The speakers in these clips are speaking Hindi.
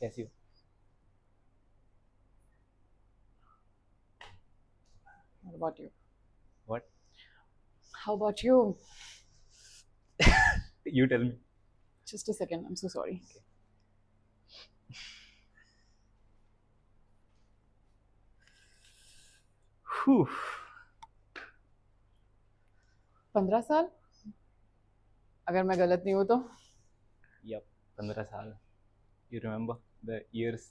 कैसी हो? What about you? What? How about you? You tell me. Just a second. I'm so sorry. Okay. Whew. 15 साल अगर मैं गलत नहीं हूँ तो Yep, 15 साल. You remember the years?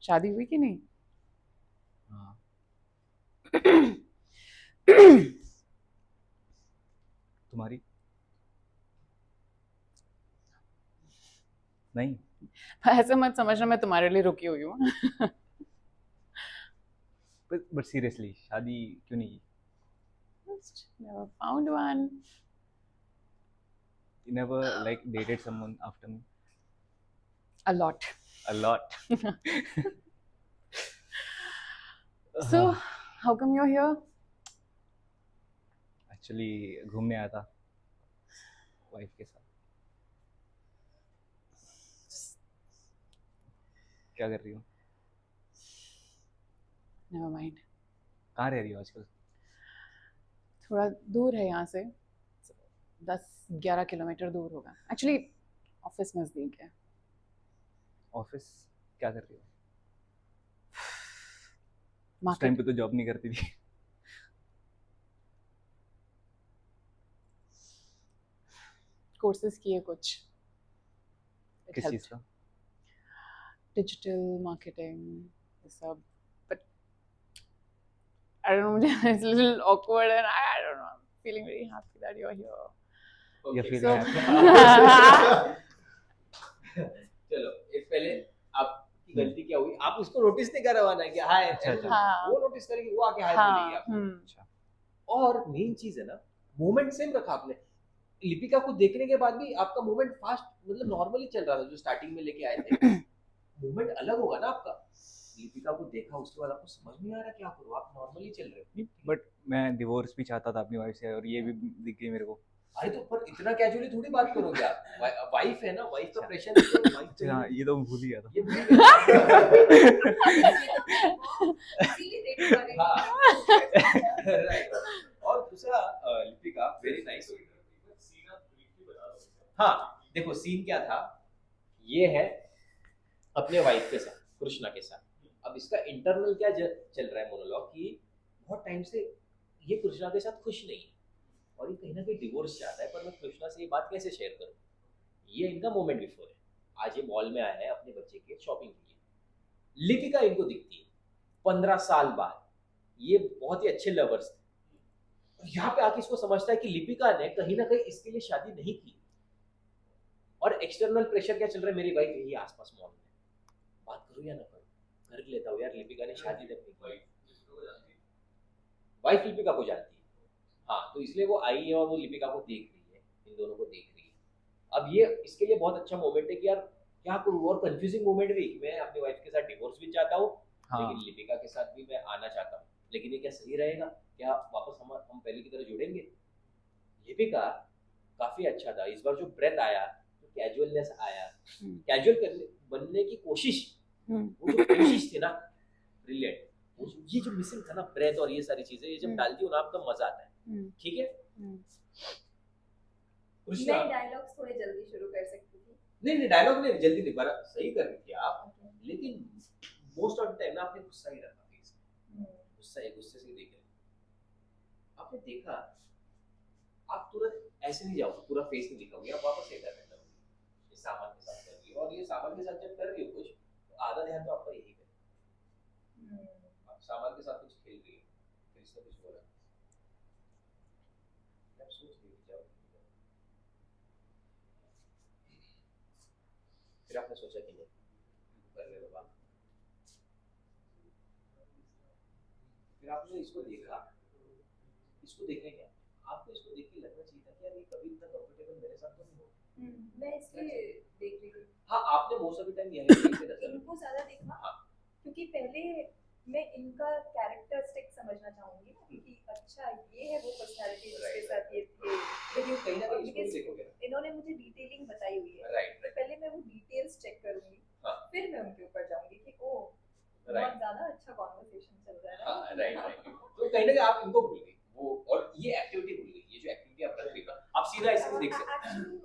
शादी हुई कि नहीं? हाँ. तुम्हारी? नहीं. ऐसे मत समझना मैं तुम्हारे लिए रुकी हुई हूँ. But seriously, शादी क्यों नहीं की? Just never found one. You never like dated someone after me? A lot. A lot. So, how come you're here? Actually, घूमने आया था वाइफ के साथ. क्या कर रही हो? Never mind. कहाँ रह रही हो आजकल? थोड़ा दूर है यहाँ से. 10-11 किलोमीटर दूर होगा. Actually, ऑफिस नजदीक है. ऑफिस क्या कर रही हो? उस मार्केट. टाइम पे तो जॉब नहीं करती थी. कोर्सेज किए कुछ. किस चीज़ का? डिजिटल मार्केटिंग ये सब. But I don't know, it's a little awkward and I don't know. I'm feeling very happy that you're here. या फिर So, चलो एक पहले आपकी गलती क्या हुई, आप उसको नोटिस नहीं करवाना है कि हाय, अच्छा, अच्छा. हाँ. वो नोटिस करेगी, वो आके हाय बोलेगी हाँ. आपको. और मेन चीज है ना, मोमेंट सेम रखा आपने. लिपिका को देखने के बाद भी आपका मोमेंट फास्ट, मतलब नॉर्मली चल रहा था जो स्टार्टिंग में लेके आए थे. मोमेंट अलग होगा ना आपका. लिपिका को देखा, उसके बाद आपको समझ नहीं आ रहा क्या करो, आप नॉर्मली चल रहे हो. बट मैं डिवोर्स भी चाहता था अपनी वाइफ से और ये भी दिख गई मेरे को. अरे तो पर इतना कैजुअली थोड़ी बात करोगे आप. वाइफ है ना, वाइफ का प्रेशर है तो वाइफ अच्छा हाँ, ये तो मैं भूल ही गया था. ये भूल गया. हाँ. Right. और दूसरा लिपिका वेरी नाइस. हाँ देखो सीन क्या था, ये है अपने वाइफ के साथ, कृष्णा के साथ. अब इसका इंटरनल क्या चल रहा है मोनोलॉग कि बहुत टाइम से ये कृष्णा के साथ खुश नहीं है और ये कहीं ना कहीं डिवोर्स चाहता है, पर मैं कृष्णा से ये बात कैसे शेयर करूं. ये इनका मोमेंट बिफोर है. आज ये मॉल में आया है अपने बच्चे के शॉपिंग के लिए. लिपिका इनको दिखती है 15 साल बाद. ये बहुत ही अच्छे लवर्स थे. यहाँ पे आके इसको समझता है कि लिपिका ने कहीं ना कहीं इसके लिए शादी नहीं की. और एक्सटर्नल प्रेशर क्या चल रहा है, मेरी वाइफ यही आसपास मॉल में, बात करूं या ना करूं, कर लेता हूँ यार. लिपिका ने शादी तक नहीं की. वाइफ लिपिका को जानती है. हाँ तो इसलिए वो आई है और वो लिपिका को देख रही है, इन दोनों को देख रही है. अब ये इसके लिए बहुत अच्छा मोमेंट है कि यार क्या करूं. और कंफ्यूजिंग मोमेंट भी, मैं अपनी वाइफ के साथ डिवोर्स भी चाहता हूँ. हाँ. लेकिन लिपिका के साथ भी मैं आना चाहता हूँ. लेकिन ये क्या सही रहेगा, क्या वापस हम पहले की तरह जुड़ेंगे. लिपिका काफी अच्छा था. इस बार जो ब्रेथ आया, जो कैजुअलनेस आया, कैजुअल बनने की कोशिश, वो जो कोशिश थी ना, ब्रिलियंट. ये जो मिसिंग था ना, ब्रेथ और ये सारी चीजें, ये जब डालती हूँ ना आपका मजा आता है. ठीक है. मैं डायलॉग्स थोड़े जल्दी शुरू कर सकती थी. नहीं डायलॉग नहीं जल्दी नहीं, बड़ा सही कर रही थी आप. लेकिन मोस्ट ऑफ द टाइम ना आपने गुस्सा ही रखा फेस में. गुस्से से देख रहे. आपने देखा, आप तुरंत ऐसे नहीं जाओगे, पूरा फेस नहीं दिखाओगे, आप वापस से कर रहे हो. ये सामान के साथ कर रही हो, और ये सामान के साथ जब कर रही हो कुछ, तो आधा ध्यान तो आपका यही है. आप सामान के साथ कुछ खेल रही हो, फिर इसका कुछ हो रहा है, आप सोच रही हो जाओ. फिर आपने सोचा कि नहीं कर ले बाबा. फिर आपने इसको देखा. इसको देखने क्या, आपको इसको देख के लगना चाहिए था कि यार ये कभी इतना कंफर्टेबल मेरे साथ तो नहीं हो. मैं इसलिए देख रही थी. हाँ आपने मोस्ट ऑफ द टाइम यही से नजर इनको ज्यादा देखा. हाँ. क्योंकि पहले मैं इनका कैरेक्टरिस्टिक समझना चाहूंगी ना कि अच्छा ये है वो पर्सनालिटी जिसके साथ ये थे. लेकिन कहीं ना कहीं इसको देखोगे, इन्होंने मुझे डिटेलिंग बताई हुई है. राइट. पहले मैं वो डिटेल कहीं ना कहीं आप इनको भूल गई वो, और ये एक्टिविटी भूल गई, ये जो एक्टिविटी आप रख रही हो आप सीधा ऐसे देख सकते एक्चुअली